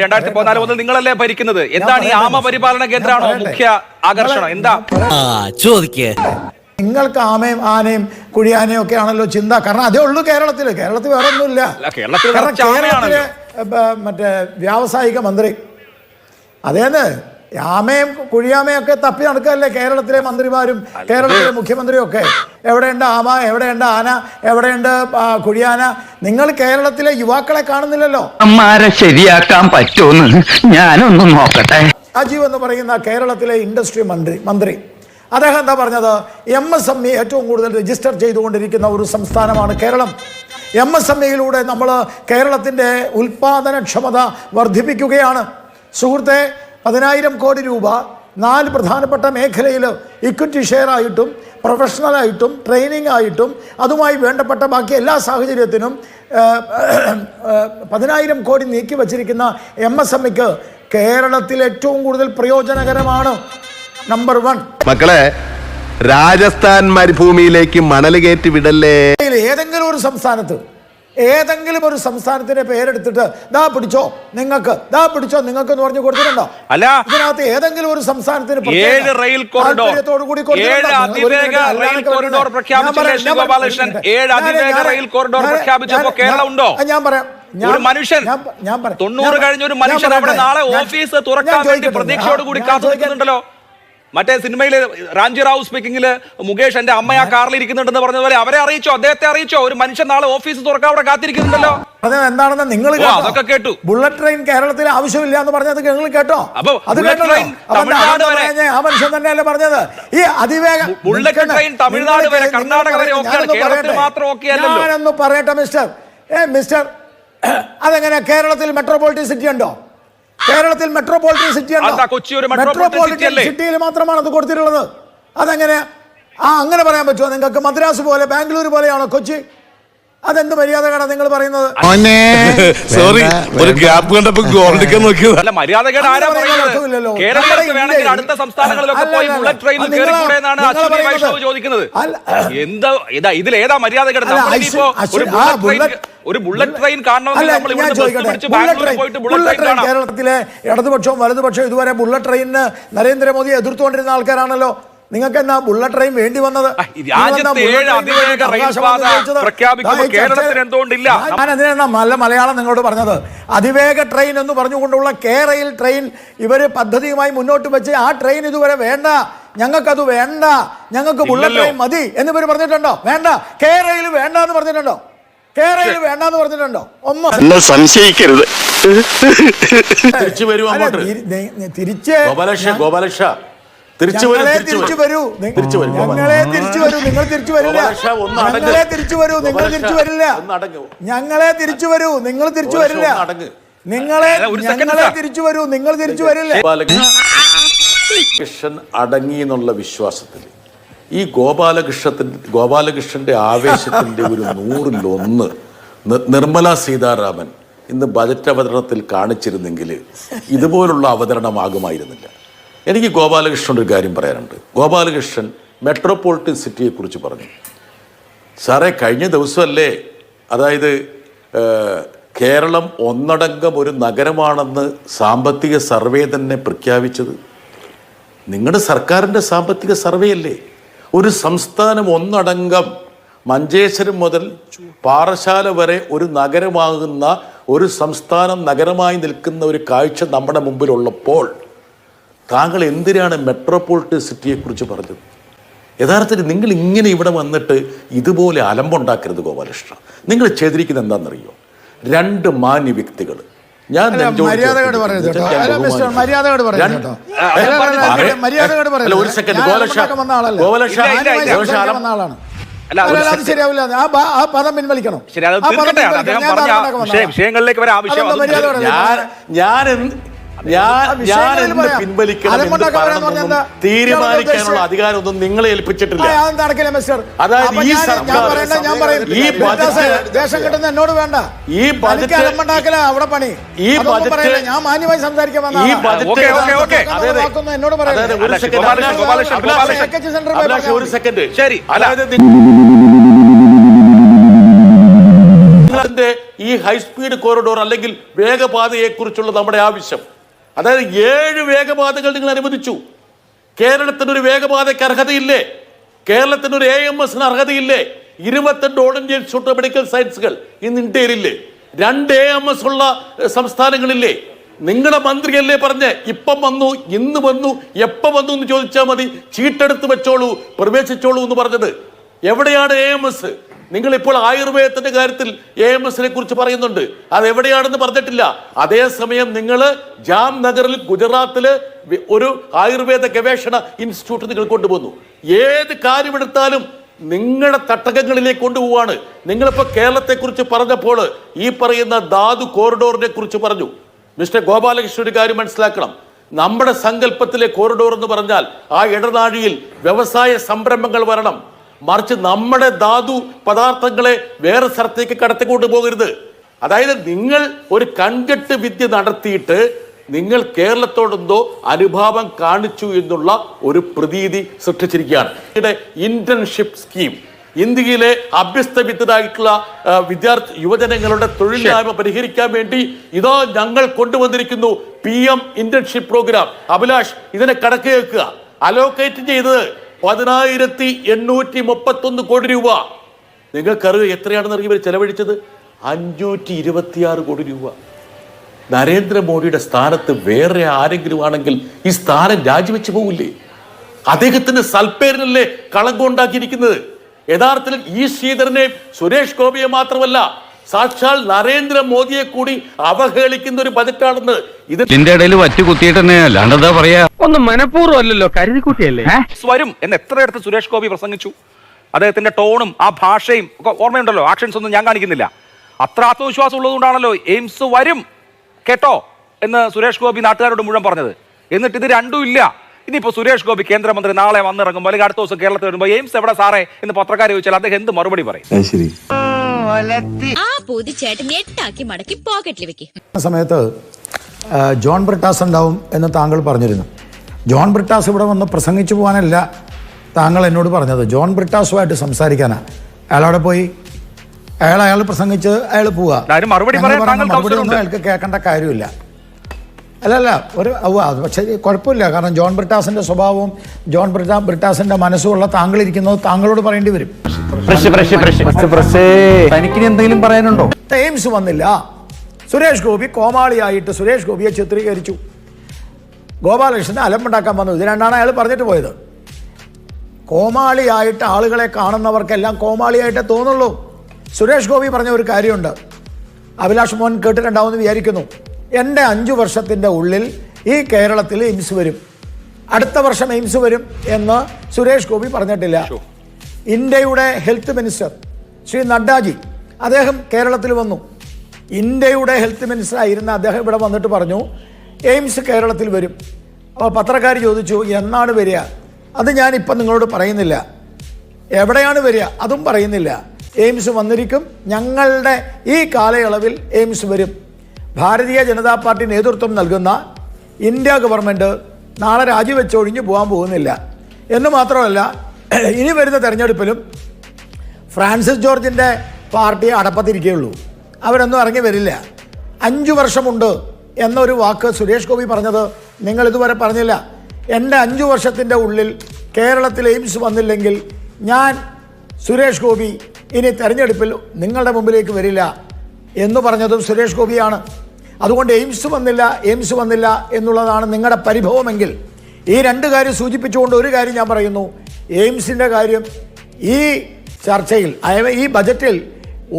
2014 മുതൽ നിങ്ങളല്ലേ ഭരിക്കുന്നത്. എന്താണ് ഈ ആമ പരിപാലന കേന്ദ്രമാണോ മുഖ്യ ആകർഷണം? എന്താ ചോദിക്കേ? നിങ്ങൾക്ക് ആമയും ആനയും കുഴിയാനയും ഒക്കെ ആണല്ലോ ചിന്ത. കാരണം അതേ ഉള്ളൂ കേരളത്തിൽ വേറെ ഒന്നുമില്ല. കേരളത്തിലെ മറ്റേ വ്യാവസായിക മന്ത്രി അതേന്ന് ആമയും കുഴിയാമയും ഒക്കെ തപ്പി നടക്കല്ലേ കേരളത്തിലെ മന്ത്രിമാരും കേരളത്തിലെ മുഖ്യമന്ത്രിയും ഒക്കെ. എവിടെയുണ്ട് ആമ, എവിടെയുണ്ട് ആന, എവിടെയുണ്ട് കുഴിയാന? നിങ്ങൾ കേരളത്തിലെ യുവാക്കളെ കാണുന്നില്ലല്ലോ. അമ്മാരെ ശരിയാക്കാൻ പറ്റുമെന്ന് ഞാനൊന്നും നോക്കട്ടെ. രാജീവ് എന്ന് പറയുന്ന കേരളത്തിലെ ഇൻഡസ്ട്രി മന്ത്രി അദ്ദേഹം എന്താ പറഞ്ഞത്? MSME ഏറ്റവും കൂടുതൽ രജിസ്റ്റർ ചെയ്തുകൊണ്ടിരിക്കുന്ന ഒരു സംസ്ഥാനമാണ് കേരളം. MSMEയിലൂടെ നമ്മൾ കേരളത്തിൻ്റെ ഉൽപാദനക്ഷമത വർദ്ധിപ്പിക്കുകയാണ്. സുഹൃത്തെ, 10,000 കോടി രൂപ 4 പ്രധാനപ്പെട്ട മേഖലയിൽ ഇക്വിറ്റി ഷെയർ ആയിട്ടും പ്രൊഫഷണലായിട്ടും ട്രെയിനിങ് ആയിട്ടും അതുമായി വേണ്ടപ്പെട്ട ബാക്കി എല്ലാ സാഹചര്യത്തിനും 10,000 കോടി നീക്കി വച്ചിരിക്കുന്ന MSMEക്ക് കേരളത്തിൽ ഏറ്റവും കൂടുതൽ പ്രയോജനകരമാണ്. നമ്പർ 1. മക്കളെ, രാജസ്ഥാൻ മരുഭൂമിയിലേക്ക് മണൽ കയറ്റി വിടല്ലേ. ഏതെങ്കിലും ഒരു സംസ്ഥാനത്തിന്റെ പേരെടുത്തിട്ട് ദാ പിടിച്ചോ നിങ്ങൾക്ക് എന്ന് പറഞ്ഞു കൊടുത്തിട്ടുണ്ടോ? അല്ല, ഇതിനകത്ത് ഏതെങ്കിലും ഒരു സംസ്ഥാനത്തിന് 7 റെയിൽ കോറിഡോർ പ്രഖ്യാപിച്ചപ്പോ കേരളം ഉണ്ടോ? ഞാൻ പറയാം. ഒരു മനുഷ്യൻ 90 കഴിഞ്ഞ ഒരു മനുഷ്യൻ അവിടെ നാളെ ഓഫീസ് തുറക്കാൻ വേണ്ടി പ്രതീക്ഷയോട് കൂടി കാത്തു നിൽക്കുന്നുണ്ടല്ലോ. മറ്റേ സിനിമയില് റാംജി റാവു സ്പീക്കിംഗില് മുകേഷ് എന്റെ അമ്മ ആ കാറിൽ ഇരിക്കുന്നുണ്ടെന്ന് പറഞ്ഞതുപോലെ അവരെ അറിയിച്ചോ, അദ്ദേഹത്തെ അറിയിച്ചോ? ഒരു മനുഷ്യൻ നാളെ ഓഫീസ് തുറക്കാൻ അവിടെ കാത്തിരിക്കുന്നുണ്ടല്ലോ. എന്താണെന്ന് നിങ്ങൾ അതൊക്കെ കേട്ടു. ബുള്ളറ്റ് ട്രെയിൻ കേരളത്തിൽ ആവശ്യമില്ല എന്ന് പറഞ്ഞത് നിങ്ങൾ കേട്ടോ? ആ മനുഷ്യൻ തന്നെയല്ലേ പറഞ്ഞത് ഈ അതിവേഗ ബുള്ളറ്റ് ട്രെയിൻ തമിഴ്നാട് വരെ കർണാടക വരെ കേരളത്തിൽ മാത്രം ഓക്കെ അല്ലല്ലോ. ഞാനൊന്ന് പറയട്ടെ മിസ്റ്റർ, അതെങ്ങനെ കേരളത്തിൽ മെട്രോപൊളിറ്റൻ സിറ്റി ഉണ്ടോ? കേരളത്തിൽ മെട്രോപൊളിറ്റൻ സിറ്റി മെട്രോപൊളിറ്റൻ സിറ്റിയിൽ മാത്രമാണ് അത് കൊടുത്തിട്ടുള്ളത്. അതെങ്ങനെ അങ്ങനെ പറയാൻ പറ്റുമോ നിങ്ങൾക്ക്? മദ്രാസ് പോലെ ബാംഗ്ലൂർ പോലെയാണോ കൊച്ചി? അതെന്ത് മര്യാദകേടാ നിങ്ങൾ പറയുന്നത്? സോറി, ഒരു ഗ്യാപ്പ് കണ്ടപ്പോ മര്യാദകേട് ആരാ പറയുന്നത്? കേരളത്തിൽ വേണമെങ്കിൽ അടുത്ത സംസ്ഥാനങ്ങളിലൊക്കെ പോയി ബുള്ളറ്റ് ട്രെയിനിൽ കയറിക്കൂടെ എന്നാണ് അശ്വിനി വൈഷ്ണവ് ചോദിക്കുന്നത്. എന്താ ഇതിലേതാ മര്യാദകേട്? ഒരു ബുള്ളറ്റ് ട്രെയിൻ കേരളത്തിലെ ഇടതുപക്ഷവും വലതുപക്ഷവും ഇതുവരെ ബുള്ളറ്റ് ട്രെയിനിന് നരേന്ദ്രമോദിയെ എതിർത്തുകൊണ്ടിരുന്ന ആൾക്കാരാണല്ലോ. നിങ്ങൾക്ക് എന്നാ ബുള്ളറ്റ് ട്രെയിൻ വേണ്ടി വന്നത്? നല്ല മലയാളം നിങ്ങളോട് പറഞ്ഞത്. അതിവേഗ ട്രെയിൻ എന്ന് പറഞ്ഞുകൊണ്ടുള്ള കേരയിൽ ട്രെയിൻ ഇവര് പദ്ധതിയുമായി മുന്നോട്ട് വെച്ച് ആ ട്രെയിൻ ഇതുവരെ വേണ്ട, ഞങ്ങൾക്കത് വേണ്ട, ഞങ്ങൾക്ക് ബുള്ളറ്റ് ട്രെയിൻ മതി എന്നിവർ പറഞ്ഞിട്ടുണ്ടോ? വേണ്ട. കേരയിൽ വേണ്ട എന്ന് പറഞ്ഞിട്ടുണ്ടോ? കേരളയിൽ വേണ്ടെന്ന് പറഞ്ഞിട്ടുണ്ടോ? ഒന്നും സംശയിക്കരുത്. തിരിച്ചു വരൂ. ഞങ്ങളെ തിരിച്ചു വരൂ. നിങ്ങൾ തിരിച്ചു വരില്ല. ഞങ്ങളെ തിരിച്ചു വരൂ. നിങ്ങൾ തിരിച്ചു വരില്ല. ഞങ്ങളെ തിരിച്ചു വരൂ. നിങ്ങൾ തിരിച്ചു വരില്ല. ഞങ്ങളെ തിരിച്ചു വരൂ. നിങ്ങൾ തിരിച്ചു വരില്ല. കൃഷ്ണൻ അടങ്ങി എന്നുള്ള വിശ്വാസത്തിൽ ഈ ഗോപാലകൃഷ്ണന്റെ ആവേശത്തിന്റെ ഒരു 100-1 നിർമ്മല സീതാരാമൻ ഇന്ന് ബജറ്റ് അവതരണത്തിൽ കാണിച്ചിരുന്നെങ്കിൽ ഇതുപോലുള്ള അവതരണമാകുമായിരുന്നില്ല. എനിക്ക് ഗോപാലകൃഷ്ണൻ ഒരു കാര്യം പറയാനുണ്ട്. ഗോപാലകൃഷ്ണൻ മെട്രോപൊളിറ്റൻ സിറ്റിയെക്കുറിച്ച് പറഞ്ഞു. സാറേ, കഴിഞ്ഞ ദിവസമല്ലേ അതായത് കേരളം ഒന്നടങ്കം ഒരു നഗരമാണെന്ന് സാമ്പത്തിക സർവേ തന്നെ പ്രഖ്യാപിച്ചത്? നിങ്ങളുടെ സർക്കാരിൻ്റെ സാമ്പത്തിക സർവേ അല്ലേ? ഒരു സംസ്ഥാനം ഒന്നടങ്കം മഞ്ചേശ്വരം മുതൽ പാറശാല വരെ ഒരു നഗരമാകുന്ന ഒരു സംസ്ഥാനം നഗരമായി നിൽക്കുന്ന ഒരു കാഴ്ച നമ്മുടെ മുമ്പിലുള്ളപ്പോൾ താങ്കൾ എന്തിനാണ് മെട്രോപൊളിറ്റൻ സിറ്റിയെക്കുറിച്ച് പറഞ്ഞത്? യഥാർത്ഥത്തിൽ നിങ്ങൾ ഇങ്ങനെ ഇവിടെ വന്നിട്ട് ഇതുപോലെ അലമ്പുണ്ടാക്കരുത് ഗോപാലകൃഷ്ണ. നിങ്ങൾ ചെയ്തിരിക്കുന്നത് എന്താണെന്നറിയോ? 2 മാന്യ വ്യക്തികൾ, ഞാൻ ഒരു സെക്കൻഡ് ശരിയാവില്ല. ആ പദം പിൻവലിക്കണം. വിഷയങ്ങളിലേക്ക് വരെ ആവശ്യം തീരുമാനിക്കാനുള്ള അധികാരമൊന്നും നിങ്ങളെ ഏൽപ്പിച്ചിട്ടില്ല. അതായത് ദേശം കിട്ടുന്ന എന്നോട് വേണ്ട. ഈ ബജറ്റ് അവിടെ പണി. ഈ ബജറ്റ് ഞാൻ മാന്യമായി സംസാരിക്കാൻ വന്ന എന്നോട് ഒരു സെക്കൻഡ്. ശരി, ഈ ഹൈസ്പീഡ് കോറിഡോർ അല്ലെങ്കിൽ വേഗപാതയെക്കുറിച്ചുള്ള നമ്മുടെ ആവശ്യം? അതായത് 7 വേഗപാതകൾ നിങ്ങൾ അനുവദിച്ചു. കേരളത്തിനൊരു വേഗപാതയ്ക്ക് അർഹതയില്ലേ? കേരളത്തിനൊരു AMS അർഹതയില്ലേ? 22 all India institute of medical സയൻസുകൾ ഇന്ന് ഇന്ത്യയിലില്ലേ? 2 AMS ഉള്ള സംസ്ഥാനങ്ങളില്ലേ? നിങ്ങളുടെ മന്ത്രിയല്ലേ പറഞ്ഞ് ഇപ്പം വന്നു, ഇന്ന് വന്നു, എപ്പോൾ വന്നു എന്ന് ചോദിച്ചാൽ മതി, ചീട്ടെടുത്ത് വെച്ചോളൂ, പ്രവേശിച്ചോളൂ എന്ന് പറഞ്ഞത്? എവിടെയാണ് AMS? നിങ്ങളിപ്പോൾ ആയുർവേദത്തിന്റെ കാര്യത്തിൽ AMSനെ കുറിച്ച് പറയുന്നുണ്ട്, അതെവിടെയാണെന്ന് പറഞ്ഞിട്ടില്ല. അതേസമയം നിങ്ങൾ ജാംനഗറിൽ ഗുജറാത്തില് ഒരു ആയുർവേദ ഗവേഷണ ഇൻസ്റ്റിറ്റ്യൂട്ട് നിങ്ങൾ കൊണ്ടുപോകുന്നു. ഏത് കാര്യമെടുത്താലും നിങ്ങളുടെ തട്ടകങ്ങളിലേക്ക് കൊണ്ടുപോവാണ്. നിങ്ങളിപ്പോൾ കേരളത്തെക്കുറിച്ച് പറഞ്ഞപ്പോൾ ഈ പറയുന്ന ധാതു കോറിഡോറിനെ കുറിച്ച് പറഞ്ഞു. മിസ്റ്റർ ഗോപാലകൃഷ്ണൻ ഒരു കാര്യം മനസ്സിലാക്കണം. നമ്മുടെ സങ്കല്പത്തിലെ കോറിഡോർ എന്ന് പറഞ്ഞാൽ ആ ഇടനാഴിയിൽ വ്യവസായ സംരംഭങ്ങൾ വരണം, മറിച്ച് നമ്മുടെ ധാതു പദാർത്ഥങ്ങളെ വേറെ സ്ഥലത്തേക്ക് കടത്തിക്കൊണ്ട് പോകരുത്. അതായത് നിങ്ങൾ ഒരു കൺകെട്ട് വിദ്യ നടത്തിയിട്ട് നിങ്ങൾ കേരളത്തോടെന്തോ അനുഭാവം കാണിച്ചു എന്നുള്ള ഒരു പ്രതീതി സൃഷ്ടിച്ചിരിക്കുകയാണ്. ഇന്റേൺഷിപ്പ് സ്കീം ഇന്ത്യയിലെ അഭ്യസ്തവിദ്യരായിട്ടുള്ള യുവജനങ്ങളുടെ തൊഴിലില്ലായ്മ പരിഹരിക്കാൻ വേണ്ടി ഇതോ ഞങ്ങൾ കൊണ്ടുവന്നിരിക്കുന്നു PM ഇന്റേൺഷിപ്പ് പ്രോഗ്രാം. അഭിലാഷ്, ഇതിനെ കണക്ക് കേൾക്കുക. അലോക്കേറ്റ് ചെയ്തത് 10,831 കോടി രൂപ. നിങ്ങൾക്കറിയാം എത്രയാണെന്ന് അറിയുമ്പോൾ ചെലവഴിച്ചത് 526 കോടി രൂപ. നരേന്ദ്രമോദിയുടെ സ്ഥാനത്ത് വേറെ ആരെങ്കിലും ആണെങ്കിൽ ഈ സ്ഥാനം രാജിവെച്ച് പോകില്ലേ? അദ്ദേഹത്തിന് സൽപ്പേരിനല്ലേ കളങ്കം ഉണ്ടാക്കിയിരിക്കുന്നത്. യഥാർത്ഥത്തിൽ ഈ ശ്രീധരനെ, സുരേഷ് ഗോപിയെ മാത്രമല്ല സാക്ഷാൽ നരേന്ദ്രമോദിയെ കൂടി അവഹേളിക്കുന്ന ഒരു ബജറ്റാണെന്ന് ഇതിന്റെ ഇടയിൽ വച്ചു കുത്തിയിട്ട് അല്ലാണ്ടെന്താ പറയാ. ഒന്നും മനഃപൂർവ്വം അല്ലല്ലോ, കരുതിക്കുട്ടിയല്ലേ. വരും എന്ന് എത്രയിടത്ത് സുരേഷ് ഗോപി പ്രസംഗിച്ചു. അദ്ദേഹത്തിന്റെ ടോണും ആ ഭാഷയും ഒക്കെ ഓർമ്മയുണ്ടല്ലോ. ആക്ഷൻസ് ഒന്നും ഞാൻ കാണിക്കുന്നില്ല. അത്ര ആത്മവിശ്വാസം ഉള്ളതുകൊണ്ടാണല്ലോ എയിംസ് വരും കേട്ടോ എന്ന് സുരേഷ് ഗോപി നാട്ടുകാരോട് മുഴുവൻ പറഞ്ഞത്. എന്നിട്ട് ഇത് രണ്ടും ഇല്ല. ഇനിയിപ്പോ സുരേഷ് ഗോപി കേന്ദ്രമന്ത്രി നാളെ വന്നിറങ്ങുമ്പോൾ അല്ലെങ്കിൽ അടുത്ത ദിവസം കേരളത്തിൽ വരുമ്പോൾ എയിംസ് എവിടെ സാറേ എന്ന് പത്രക്കാർ ചോദിച്ചാൽ അദ്ദേഹം എന്ത് മറുപടി പറയും? സമയത്ത് ജോൺ ബ്രിട്ടാസ് ഉണ്ടാവും എന്ന് താങ്കൾ പറഞ്ഞിരുന്നു. ജോൺ ബ്രിട്ടാസ് ഇവിടെ വന്ന് പ്രസംഗിച്ചു പോകാനല്ല താങ്കൾ എന്നോട് പറഞ്ഞത്, ജോൺ ബ്രിട്ടാസുമായിട്ട് സംസാരിക്കാനാ. അയാളവിടെ പോയി അയാൾ പ്രസംഗിച്ച് അയാൾ പോവുക. മറുപടി ഒന്നും അയാൾക്ക് കേൾക്കേണ്ട കാര്യമില്ല. അല്ലല്ല ഒരു പക്ഷേ കുഴപ്പമില്ല. കാരണം ജോൺ ബ്രിട്ടാസിന്റെ സ്വഭാവവും ജോൺ ബ്രിട്ടാസിന്റെ മനസ്സുമുള്ള താങ്കൾ ഇരിക്കുന്നത് താങ്കളോട് പറയേണ്ടി വരും. തനിക്കിനി എന്തെങ്കിലും പറയാനുണ്ടോ? എയിംസ് വന്നില്ല. സുരേഷ് ഗോപി കോമാളിയായിട്ട് സുരേഷ് ഗോപിയെ ചിത്രീകരിച്ചു. ഗോപാലകൃഷ്ണനെ അലമ്പുണ്ടാക്കാൻ വന്നു. ഇത് രണ്ടാണ് അയാൾ പറഞ്ഞിട്ട് പോയത്. കോമാളിയായിട്ട് ആളുകളെ കാണുന്നവർക്കെല്ലാം കോമാളിയായിട്ടേ തോന്നുള്ളൂ. സുരേഷ് ഗോപി പറഞ്ഞ ഒരു കാര്യമുണ്ട്, അഭിലാഷ് മോഹൻ കേട്ടിട്ടുണ്ടാവുമെന്ന് വിചാരിക്കുന്നു. എൻ്റെ 5 വർഷത്തിൻ്റെ ഉള്ളിൽ ഈ കേരളത്തിൽ എയിംസ് വരും, അടുത്ത വർഷം എയിംസ് വരും എന്ന് സുരേഷ് ഗോപി പറഞ്ഞിട്ടില്ല. ഇന്ത്യയുടെ ഹെൽത്ത് മിനിസ്റ്റർ ശ്രീ നഡ്ഡാജി അദ്ദേഹം കേരളത്തിൽ വന്നു. ഇന്ത്യയുടെ ഹെൽത്ത് മിനിസ്റ്റർ ആയിരുന്ന അദ്ദേഹം ഇവിടെ വന്നിട്ട് പറഞ്ഞു എയിംസ് കേരളത്തിൽ വരും. അപ്പോൾ പത്രക്കാർ ചോദിച്ചു എന്നാണ് വരിക? അത് ഞാനിപ്പം നിങ്ങളോട് പറയുന്നില്ല. എവിടെയാണ് വരിക അതും പറയുന്നില്ല. എയിംസ് വന്നിരിക്കും. ഞങ്ങളുടെ ഈ കാലയളവിൽ എയിംസ് വരും. ഭാരതീയ ജനതാ പാർട്ടി നേതൃത്വം നൽകുന്ന ഇന്ത്യ ഗവൺമെൻറ് നാളെ രാജിവെച്ചൊഴിഞ്ഞു പോകാൻ പോകുന്നില്ല എന്ന് മാത്രമല്ല, ഇനി വരുന്ന തെരഞ്ഞെടുപ്പിലും ഫ്രാൻസിസ് ജോർജിൻ്റെ പാർട്ടി അടപ്പത്തിരിക്കുകയുള്ളൂ. അവരൊന്നും ഇറങ്ങി വരില്ല. 5 വർഷമുണ്ട് എന്നൊരു വാക്ക് സുരേഷ് ഗോപി പറഞ്ഞത് നിങ്ങൾ ഇതുവരെ പറഞ്ഞില്ല. എൻ്റെ 5 വർഷത്തിൻ്റെ ഉള്ളിൽ കേരളത്തിൽ എയിംസ് വന്നില്ലെങ്കിൽ ഞാൻ സുരേഷ് ഗോപി ഇനി തെരഞ്ഞെടുപ്പിൽ നിങ്ങളുടെ മുമ്പിലേക്ക് വരില്ല എന്ന് പറഞ്ഞതും സുരേഷ് ഗോപിയാണ്. അതുകൊണ്ട് എയിംസ് വന്നില്ല എന്നുള്ളതാണ് നിങ്ങളുടെ പരിഭവമെങ്കിൽ ഈ 2 കാര്യം സൂചിപ്പിച്ചുകൊണ്ട് ഒരു കാര്യം ഞാൻ പറയുന്നു. എയിംസിൻ്റെ കാര്യം ഈ ചർച്ചയിൽ, ഈ ബജറ്റിൽ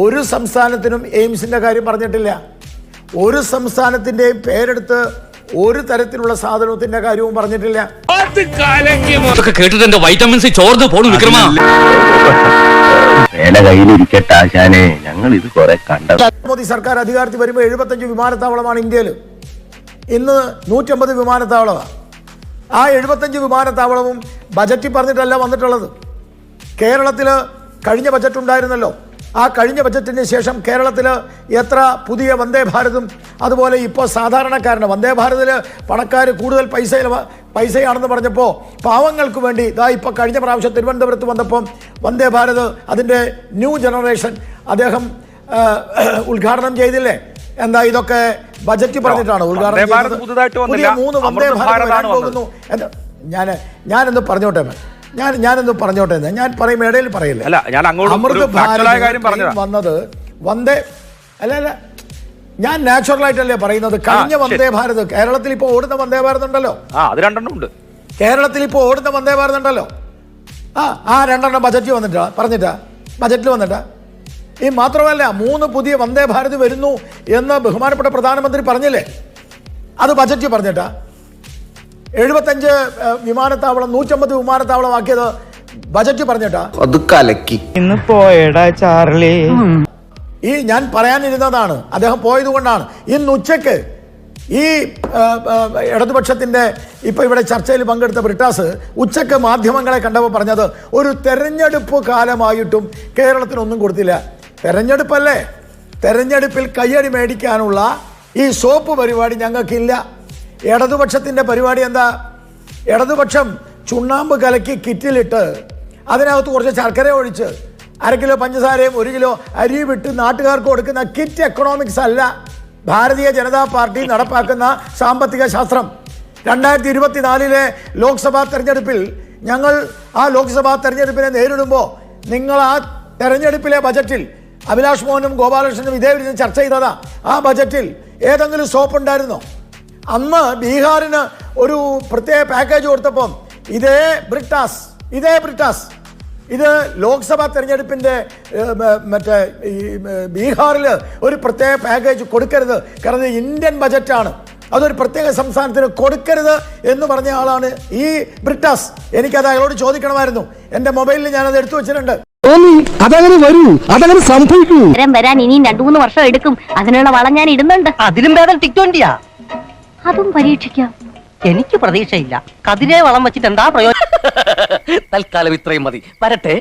ഒരു സംസ്ഥാനത്തിനും എയിംസിൻ്റെ കാര്യം പറഞ്ഞിട്ടില്ല. ഒരു സംസ്ഥാനത്തിൻ്റെയും പേരെടുത്ത് ഒരു തരത്തിലുള്ള സാധനത്തിൻ്റെ കാര്യവും പറഞ്ഞിട്ടില്ല. കേട്ടിട്ട് വൈറ്റമിൻസ് ചോർന്ന് പോണു വിക്രമ. ഞങ്ങൾ ഇത് കുറെ കണ്ട. മോദി സർക്കാർ അധികാരത്തിൽ വരുമ്പോൾ 75 വിമാനത്താവളമാണ് ഇന്ത്യയിൽ. ഇന്ന് 150 വിമാനത്താവളമാണ്. ആ 75 വിമാനത്താവളവും ബജറ്റിൽ പറഞ്ഞിട്ടല്ല വന്നിട്ടുള്ളത്. കേരളത്തിൽ കഴിഞ്ഞ ബജറ്റ് ഉണ്ടായിരുന്നല്ലോ. ആ കഴിഞ്ഞ ബജറ്റിന് ശേഷം കേരളത്തിൽ എത്ര പുതിയ വന്ദേ ഭാരതും അതുപോലെ ഇപ്പോൾ സാധാരണക്കാരന് വന്ദേ ഭാരതിൽ പണക്കാർ കൂടുതൽ പൈസയാണെന്ന് പറഞ്ഞപ്പോൾ പാവങ്ങൾക്ക് വേണ്ടി ഇപ്പോൾ കഴിഞ്ഞ പ്രാവശ്യം തിരുവനന്തപുരത്ത് വന്നപ്പം വന്ദേ ഭാരത് അതിൻ്റെ ന്യൂ ജനറേഷൻ അദ്ദേഹം ഉദ്ഘാടനം ചെയ്തില്ലേ? എന്താ ഇതൊക്കെ ബജറ്റ് പറഞ്ഞിട്ടാണ് ഉദ്ഘാടനം പുതിയ 3 വന്ദേ ഭാരത് വരാൻ പോകുന്നു. ഞാനൊന്ന് പറഞ്ഞോട്ടെ ഞാനൊന്ന് പറഞ്ഞോട്ടെ ഞാൻ പറയും ഇടയിൽ പറയില്ല. അമൃത് ഭാരത് വന്നത് വന്ദേ അല്ല ഞാൻ നാച്ചുറൽ ആയിട്ടല്ലേ പറയുന്നത്. കഴിഞ്ഞ വന്ദേ ഭാരത് കേരളത്തിൽ ഇപ്പോൾ ഓടുന്ന വന്ദേ ഭാരത് ഉണ്ടല്ലോ, അത് 2 ഉണ്ട്. കേരളത്തിൽ ഇപ്പോൾ ഓടുന്ന വന്ദേ ഭാരത് ഉണ്ടല്ലോ, ആ 2 ബജറ്റ് വന്നിട്ടാ പറഞ്ഞിട്ടാ ബജറ്റിൽ വന്നിട്ടാ. ഈ മാത്രമല്ല 3 പുതിയ വന്ദേ ഭാരത് വരുന്നു എന്ന് ബഹുമാനപ്പെട്ട പ്രധാനമന്ത്രി പറഞ്ഞില്ലേ, അത് ബജറ്റ് പറഞ്ഞിട്ടാ. 75 വിമാനത്താവളം 150 വിമാനത്താവളം ആക്കിയത് ബജറ്റ് പറഞ്ഞിട്ടാ. അത് കലക്കി ഇന്ന് പോയടാ ചാർലി. ഈ ഞാൻ പറയാനിരുന്നതാണ്, അദ്ദേഹം പോയതുകൊണ്ടാണ്. ഇന്ന് ഉച്ചയ്ക്ക് ഈ ഇടതുപക്ഷത്തിൻ്റെ ഇപ്പോൾ ഇവിടെ ചർച്ചയിൽ പങ്കെടുത്ത ബ്രിട്ടാസ് ഉച്ചയ്ക്ക് മാധ്യമങ്ങളെ കണ്ടപ്പോൾ പറഞ്ഞത് ഒരു തെരഞ്ഞെടുപ്പ് കാലമായിട്ടും കേരളത്തിനൊന്നും കൊടുത്തില്ല. തെരഞ്ഞെടുപ്പല്ലേ, തെരഞ്ഞെടുപ്പിൽ കയ്യടി മേടിക്കാനുള്ള ഈ സോപ്പ് പരിപാടി ഞങ്ങൾക്കില്ല. ഇടതുപക്ഷത്തിൻ്റെ പരിപാടി എന്താ? ഇടതുപക്ഷം ചുണ്ണാമ്പ് കലക്കി കിറ്റിലിട്ട് അതിനകത്ത് കുറച്ച് ശർക്കര ഒഴിച്ച് 1/2 കിലോ പഞ്ചസാരയും 1 കിലോ അരിയും ഇട്ട് നാട്ടുകാർക്ക് കൊടുക്കുന്ന കിറ്റ് എക്കണോമിക്സ് അല്ല ഭാരതീയ ജനതാ പാർട്ടി നടപ്പാക്കുന്ന സാമ്പത്തിക ശാസ്ത്രം. 2024 ലോക്സഭാ തെരഞ്ഞെടുപ്പിൽ ഞങ്ങൾ ആ ലോക്സഭാ തെരഞ്ഞെടുപ്പിനെ നേരിടുമ്പോൾ നിങ്ങൾ ആ തെരഞ്ഞെടുപ്പിലെ ബജറ്റിൽ അഭിലാഷ് മോഹനും ഗോപാലകൃഷ്ണനും ഇതേ വിധം ചർച്ച ചെയ്തതാ. ആ ബജറ്റിൽ ഏതെങ്കിലും സോപ്പ് ഉണ്ടായിരുന്നോ? അന്ന് ബീഹാറിന് ഒരു പ്രത്യേക പാക്കേജ് കൊടുത്തപ്പം ഇതേ ബ്രിട്ടാസ് ഇത് ലോക്സഭാ തെരഞ്ഞെടുപ്പിന്റെ മറ്റേ ഈ ബീഹാറിൽ ഒരു പ്രത്യേക പാക്കേജ് കൊടുക്കരുത്, കാരണം ഇന്ത്യൻ ബജറ്റാണ്, അതൊരു പ്രത്യേക സംസ്ഥാനത്തിന് കൊടുക്കരുത് എന്ന് പറഞ്ഞ ആളാണ് ഈ ബ്രിട്ടാസ്. എനിക്കത് അയാളോട് ചോദിക്കണമായിരുന്നു. എൻ്റെ മൊബൈലിൽ ഞാനത് എടുത്തു വെച്ചിട്ടുണ്ട്. അതങ്ങനെ വരൂ, അതങ്ങനെ സംഭവിക്കൂ. വരാൻ ഇനിയും 2-3 വർഷം എടുക്കും. അതിനുള്ള വളം ഞാൻ ഇടുന്നുണ്ട്. അതിലും ഭേദം ടിക്ടോണ്ടിയാ. അതും പരീക്ഷിക്കാം. എനിക്ക് പ്രതീക്ഷയില്ല. കതിരെ വളം വെച്ചിട്ട് എന്താ പ്രയോജനം? തൽക്കാലം ഇത്രയും മതി. വരട്ടെ.